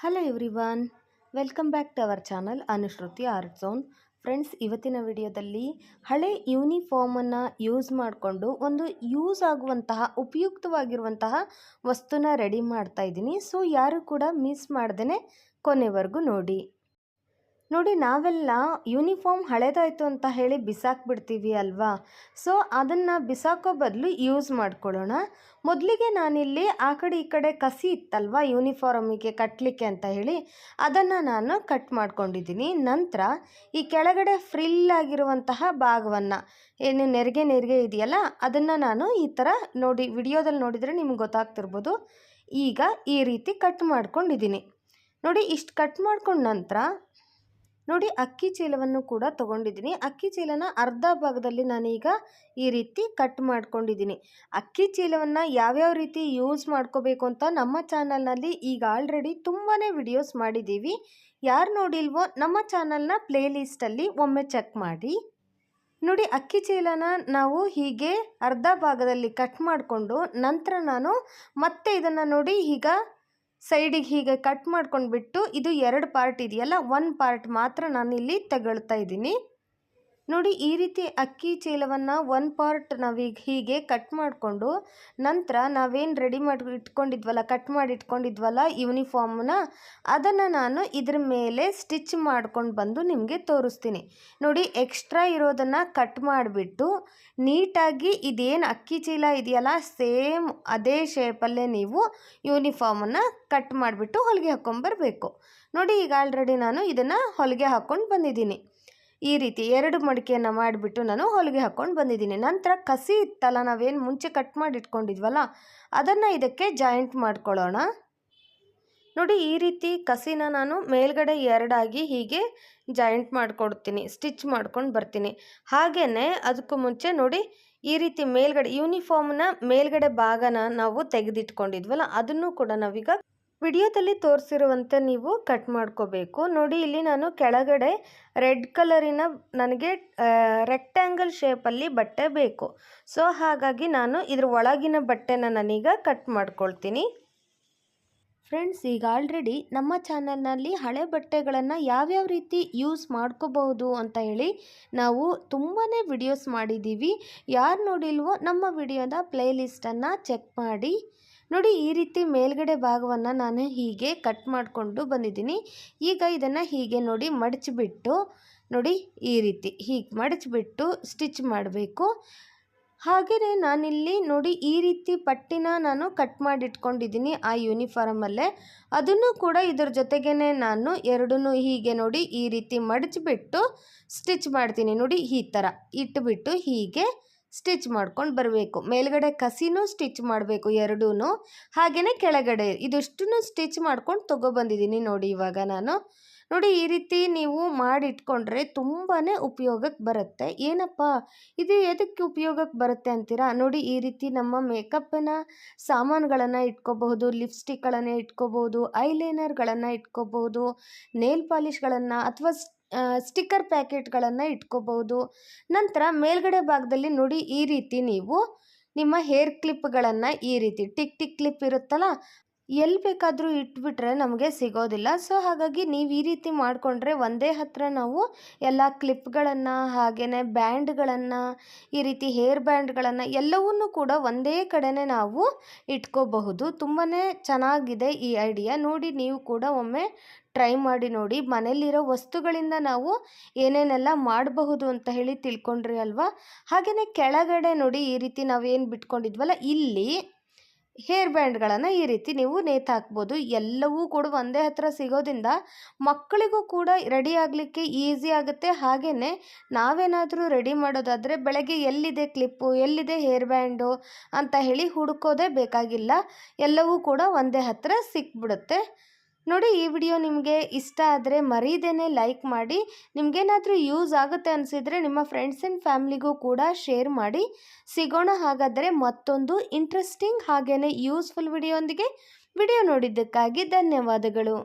Hello everyone, welcome back to our channel Anushruti art zone. Friends, ಇವತ್ತಿನ ವಿಡಿಯೋದಲ್ಲಿ ಹಳೆ ಯೂನಿಫಾರ್ಮನ್ನು use ಮಾಡಿಕೊಂಡು ಒಂದು ಯೂಸ್ ಆಗುವಂತಹ ಉಪಯುಕ್ತವಾಗಿರುವಂತಹ ವಸ್ತುನ ರೆಡಿ ಮಾಡ್ತಾ ಇದ್ದೀನಿ. ಸೊ ಯಾರು ಕೂಡ ಮಿಸ್ ಮಾಡ್ದೇ ಕೊನೆವರೆಗೂ ನೋಡಿ. ನಾವೆಲ್ಲ ಯೂನಿಫಾರ್ಮ್ ಹಳೇದಾಯಿತು ಅಂತ ಹೇಳಿ ಬಿಸಾಕ್ಬಿಡ್ತೀವಿ ಅಲ್ವಾ. ಸೊ ಅದನ್ನು ಬಿಸಾಕೋ ಬದಲು ಯೂಸ್ ಮಾಡ್ಕೊಳ್ಳೋಣ. ಮೊದಲಿಗೆ ನಾನಿಲ್ಲಿ ಆ ಕಡೆ ಈ ಕಡೆ ಕಸಿ ಇತ್ತಲ್ವ ಯೂನಿಫಾರ್ಮಿಗೆ ಕಟ್ಟಲಿಕ್ಕೆ ಅಂತ ಹೇಳಿ ಅದನ್ನು ನಾನು ಕಟ್ ಮಾಡ್ಕೊಂಡಿದ್ದೀನಿ. ನಂತರ ಈ ಕೆಳಗಡೆ ಫ್ರಿಲ್ ಆಗಿರುವಂತಹ ಭಾಗವನ್ನು ಏನು ನೆರಿಗೆ ಇದೆಯಲ್ಲ ಅದನ್ನು ನಾನು ಈ ಥರ ನೋಡಿ ವಿಡಿಯೋದಲ್ಲಿ ನೋಡಿದರೆ ನಿಮ್ಗೆ ಗೊತ್ತಾಗ್ತಿರ್ಬೋದು. ಈಗ ಈ ರೀತಿ ಕಟ್ ಮಾಡ್ಕೊಂಡಿದ್ದೀನಿ. ಇಷ್ಟು ಕಟ್ ಮಾಡ್ಕೊಂಡ ನಂತರ ಅಕ್ಕಿ ಚೀಲವನ್ನು ಕೂಡ ತೊಗೊಂಡಿದ್ದೀನಿ. ಅಕ್ಕಿ ಚೀಲನ ಅರ್ಧ ಭಾಗದಲ್ಲಿ ನಾನೀಗ ಈ ರೀತಿ ಕಟ್ ಮಾಡ್ಕೊಂಡಿದ್ದೀನಿ. ಅಕ್ಕಿ ಚೀಲವನ್ನು ಯಾವ್ಯಾವ ರೀತಿ ಯೂಸ್ ಮಾಡ್ಕೋಬೇಕು ಅಂತ ನಮ್ಮ ಚಾನಲ್ನಲ್ಲಿ ಈಗ ಆಲ್ರೆಡಿ ತುಂಬಾ ವಿಡಿಯೋಸ್ ಮಾಡಿದ್ದೀವಿ. ಯಾರು ನೋಡಿಲ್ವೋ ನಮ್ಮ ಚಾನಲ್ನ ಪ್ಲೇಲಿಸ್ಟಲ್ಲಿ ಒಮ್ಮೆ ಚೆಕ್ ಮಾಡಿ. ಅಕ್ಕಿ ಚೀಲನ ನಾವು ಹೀಗೆ ಅರ್ಧ ಭಾಗದಲ್ಲಿ ಕಟ್ ಮಾಡಿಕೊಂಡು ನಂತರ ನಾನು ಮತ್ತೆ ಇದನ್ನು ಈಗ ಸೈಡಿಗೆ ಹೀಗೆ ಕಟ್ ಮಾಡ್ಕೊಂಡ್ಬಿಟ್ಟು ಇದು 2 ಪಾರ್ಟ್ ಇದೆಯಲ್ಲ, 1 ಪಾರ್ಟ್ ಮಾತ್ರ ನಾನಿಲ್ಲಿ ತಗೊಳ್ತಾ ಇದ್ದೀನಿ. ಈ ರೀತಿ ಅಕ್ಕಿ ಚೀಲವನ್ನು 1 ಪಾರ್ಟ್ ನಾವೀಗ ಹೀಗೆ ಕಟ್ ಮಾಡಿಕೊಂಡು ನಂತರ ನಾವೇನು ರೆಡಿ ಮಾಡಿ ಇಟ್ಕೊಂಡಿದ್ವಲ್ಲ, ಕಟ್ ಮಾಡಿ ಇಟ್ಕೊಂಡಿದ್ವಲ್ಲ ಯೂನಿಫಾರ್ಮನ್ನ, ಅದನ್ನು ನಾನು ಇದ್ರ ಮೇಲೆ ಸ್ಟಿಚ್ ಮಾಡ್ಕೊಂಡು ಬಂದು ನಿಮಗೆ ತೋರಿಸ್ತೀನಿ. ಎಕ್ಸ್ಟ್ರಾ ಇರೋದನ್ನು ಕಟ್ ಮಾಡಿಬಿಟ್ಟು ನೀಟಾಗಿ ಇದೇನು ಅಕ್ಕಿ ಚೀಲ ಇದೆಯಲ್ಲ ಸೇಮ್ ಅದೇ ಶೇಪಲ್ಲೇ ನೀವು ಯೂನಿಫಾರ್ಮನ್ನು ಕಟ್ ಮಾಡಿಬಿಟ್ಟು ಹೊಲಿಗೆ ಹಾಕ್ಕೊಂಬರ್ಬೇಕು. ಈಗ ಆಲ್ರೆಡಿ ನಾನು ಇದನ್ನು ಹೊಲಿಗೆ ಹಾಕ್ಕೊಂಡು ಬಂದಿದ್ದೀನಿ. ಈ ರೀತಿ 2 ಮಡಿಕೆಯನ್ನು ಮಾಡಿಬಿಟ್ಟು ನಾನು ಹೊಲಿಗೆ ಹಾಕ್ಕೊಂಡು ಬಂದಿದ್ದೀನಿ. ನಂತರ ಕಸಿ ಇತ್ತಲ್ಲ, ನಾವೇನು ಮುಂಚೆ ಕಟ್ ಮಾಡಿ ಇಟ್ಕೊಂಡಿದ್ವಲ್ಲ ಅದನ್ನು ಇದಕ್ಕೆ ಜಾಯಿಂಟ್ ಮಾಡ್ಕೊಳ್ಳೋಣ. ಈ ರೀತಿ ಕಸಿನ ನಾನು ಮೇಲ್ಗಡೆ 2 ಆಗಿ ಹೀಗೆ ಜಾಯಿಂಟ್ ಮಾಡಿಕೊಡ್ತೀನಿ, ಸ್ಟಿಚ್ ಮಾಡ್ಕೊಂಡು ಬರ್ತೀನಿ. ಹಾಗೆಯೇ ಅದಕ್ಕೂ ಮುಂಚೆ ಈ ರೀತಿ ಮೇಲ್ಗಡೆ ಯೂನಿಫಾರ್ಮ್ನ ಮೇಲ್ಗಡೆ ಭಾಗನ ನಾವು ತೆಗೆದಿಟ್ಕೊಂಡಿದ್ವಲ್ಲ ಅದನ್ನು ಕೂಡ ನಾವೀಗ ವಿಡಿಯೋದಲ್ಲಿ ತೋರಿಸಿರುವಂತೆ ನೀವು ಕಟ್ ಮಾಡ್ಕೋಬೇಕು. ಇಲ್ಲಿ ನಾನು ಕೆಳಗಡೆ ರೆಡ್ ಕಲರಿನ ನನಗೆ ರೆಕ್ಟ್ಯಾಂಗಲ್ ಶೇಪಲ್ಲಿ ಬಟ್ಟೆ ಬೇಕು. ಸೊ ಹಾಗಾಗಿ ನಾನು ಇದ್ರ ಒಳಗಿನ ಬಟ್ಟೆನ ನಾನೀಗ ಕಟ್ ಮಾಡ್ಕೊಳ್ತೀನಿ. ಫ್ರೆಂಡ್ಸ್, ಈಗ ಆಲ್ರೆಡಿ ನಮ್ಮ ಚಾನಲ್ನಲ್ಲಿ ಹಳೆ ಬಟ್ಟೆಗಳನ್ನು ಯಾವ್ಯಾವ ರೀತಿ ಯೂಸ್ ಮಾಡ್ಕೋಬಹುದು ಅಂತ ಹೇಳಿ ನಾವು ತುಂಬಾ ವಿಡಿಯೋಸ್ ಮಾಡಿದ್ದೀವಿ. ಯಾರು ನೋಡಿಲ್ವೋ ನಮ್ಮ ವಿಡಿಯೋದ ಪ್ಲೇಲಿಸ್ಟನ್ನು ಚೆಕ್ ಮಾಡಿ. ಈ ರೀತಿ ಮೇಲ್ಗಡೆ ಭಾಗವನ್ನು ನಾನು ಹೀಗೆ ಕಟ್ ಮಾಡಿಕೊಂಡು ಬಂದಿದ್ದೀನಿ. ಈಗ ಇದನ್ನು ಹೀಗೆ ಮಡಚಿಬಿಟ್ಟು ಈ ರೀತಿ ಹೀಗೆ ಮಡಚಿಬಿಟ್ಟು ಸ್ಟಿಚ್ ಮಾಡಬೇಕು. ಹಾಗೆಯೇ ನಾನಿಲ್ಲಿ ಈ ರೀತಿ ಪಟ್ಟಿನ ನಾನು ಕಟ್ ಮಾಡಿಟ್ಕೊಂಡಿದ್ದೀನಿ ಆ ಯೂನಿಫಾರ್ಮಲ್ಲೇ. ಅದನ್ನು ಕೂಡ ಇದ್ರ ಜೊತೆಗೇ ನಾನು ಎರಡನ್ನೂ ಹೀಗೆ ಈ ರೀತಿ ಮಡಚಿಬಿಟ್ಟು ಸ್ಟಿಚ್ ಮಾಡ್ತೀನಿ. ಈ ಥರ ಇಟ್ಬಿಟ್ಟು ಹೀಗೆ ಸ್ಟಿಚ್ ಮಾಡ್ಕೊಂಡು ಬರಬೇಕು. ಮೇಲ್ಗಡೆ ಕಸಿನೂ ಸ್ಟಿಚ್ ಮಾಡಬೇಕು ಎರಡೂ, ಹಾಗೆಯೇ ಕೆಳಗಡೆ ಇದಿಷ್ಟನ್ನು ಸ್ಟಿಚ್ ಮಾಡ್ಕೊಂಡು ತೊಗೊಬಂದಿದ್ದೀನಿ. ಇವಾಗ ನಾನು ಈ ರೀತಿ ನೀವು ಮಾಡಿಟ್ಕೊಂಡ್ರೆ ತುಂಬಾ ಉಪಯೋಗಕ್ಕೆ ಬರುತ್ತೆ. ಏನಪ್ಪ ಇದು ಎದಕ್ಕೆ ಉಪಯೋಗಕ್ಕೆ ಬರುತ್ತೆ ಅಂತೀರಾ? ಈ ರೀತಿ ನಮ್ಮ ಮೇಕಪ್ಪಿನ ಸಾಮಾನುಗಳನ್ನು ಇಟ್ಕೋಬಹುದು, ಲಿಪ್ಸ್ಟಿಕ್ಗಳನ್ನು ಇಟ್ಕೋಬಹುದು, ಐಲೈನರ್ಗಳನ್ನು ಇಟ್ಕೋಬಹುದು, ನೇಲ್ ಪಾಲಿಷ್ಗಳನ್ನು ಅಥವಾ ಸ್ಟಿಕ್ಕರ್ ಪ್ಯಾಕೆಟ್ಗಳನ್ನು ಇಟ್ಕೋಬಹುದು. ನಂತರ ಮೇಲ್ಗಡೆ ಭಾಗದಲ್ಲಿ ಈ ರೀತಿ ನೀವು ನಿಮ್ಮ ಹೇರ್ ಕ್ಲಿಪ್ಗಳನ್ನು ಈ ರೀತಿ ಟಿಕ್ ಕ್ಲಿಪ್ ಇರುತ್ತಲ್ಲ, ಎಲ್ಲಿ ಬೇಕಾದರೂ ಇಟ್ಬಿಟ್ರೆ ನಮಗೆ ಸಿಗೋದಿಲ್ಲ. ಸೊ ಹಾಗಾಗಿ ನೀವು ಈ ರೀತಿ ಮಾಡಿಕೊಂಡ್ರೆ ಒಂದೇ ಹತ್ರ ನಾವು ಎಲ್ಲ ಕ್ಲಿಪ್ಗಳನ್ನು ಹಾಗೆಯೇ ಬ್ಯಾಂಡ್ಗಳನ್ನು ಈ ರೀತಿ ಹೇರ್ ಬ್ಯಾಂಡ್ಗಳನ್ನು ಎಲ್ಲವನ್ನೂ ಕೂಡ ಒಂದೇ ಕಡೆನೇ ನಾವು ಇಟ್ಕೋಬಹುದು. ತುಂಬಾ ಚೆನ್ನಾಗಿದೆ ಈ ಐಡಿಯಾ. ನೀವು ಕೂಡ ಒಮ್ಮೆ ಟ್ರೈ ಮಾಡಿ ನೋಡಿ. ಮನೆಯಲ್ಲಿರೋ ವಸ್ತುಗಳಿಂದ ನಾವು ಏನೇನೆಲ್ಲ ಮಾಡಬಹುದು ಅಂತ ಹೇಳಿ ತಿಳ್ಕೊಂಡ್ರಿ ಅಲ್ವಾ. ಹಾಗೆಯೇ ಕೆಳಗಡೆ ಈ ರೀತಿ ನಾವೇನು ಬಿಟ್ಕೊಂಡಿದ್ವಲ್ಲ ಇಲ್ಲಿ ಹೇರ್ ಬ್ಯಾಂಡ್ಗಳನ್ನು ಈ ರೀತಿ ನೀವು ನೇತು ಹಾಕ್ಬೋದು. ಎಲ್ಲವೂ ಕೂಡ ಒಂದೇ ಹತ್ರ ಸಿಗೋದ್ರಿಂದ ಮಕ್ಕಳಿಗೂ ಕೂಡ ರೆಡಿ ಆಗಲಿಕ್ಕೆ ಈಸಿ ಆಗುತ್ತೆ. ಹಾಗೆಯೇ ನಾವೇನಾದರೂ ರೆಡಿ ಮಾಡೋದಾದರೆ ಬೆಳಗ್ಗೆ ಎಲ್ಲಿದೆ ಕ್ಲಿಪ್ಪು, ಎಲ್ಲಿದೆ ಹೇರ್ ಬ್ಯಾಂಡು ಅಂತ ಹೇಳಿ ಹುಡುಕೋದೇ ಬೇಕಾಗಿಲ್ಲ. ಎಲ್ಲವೂ ಕೂಡ ಒಂದೇ ಹತ್ರ ಸಿಕ್ಬಿಡುತ್ತೆ. ಈ ವಿಡಿಯೋ ನಿಮಗೆ ಇಷ್ಟ ಆದರೆ ಮರೀದೇನೆ ಲೈಕ್ ಮಾಡಿ. ನಿಮಗೇನಾದರೂ ಯೂಸ್ ಆಗುತ್ತೆ ಅನಿಸಿದರೆ ನಿಮ್ಮ ಫ್ರೆಂಡ್ಸ್ ಆ್ಯಂಡ್ ಫ್ಯಾಮ್ಲಿಗೂ ಕೂಡ ಶೇರ್ ಮಾಡಿ. ಸಿಗೋಣ ಹಾಗಾದರೆ ಮತ್ತೊಂದು ಇಂಟ್ರೆಸ್ಟಿಂಗ್ ಹಾಗೆಯೇ ಯೂಸ್ಫುಲ್ ವಿಡಿಯೋ ಒಂದಿಗೆ. ವಿಡಿಯೋ ನೋಡಿದ್ದಕ್ಕಾಗಿ ಧನ್ಯವಾದಗಳು.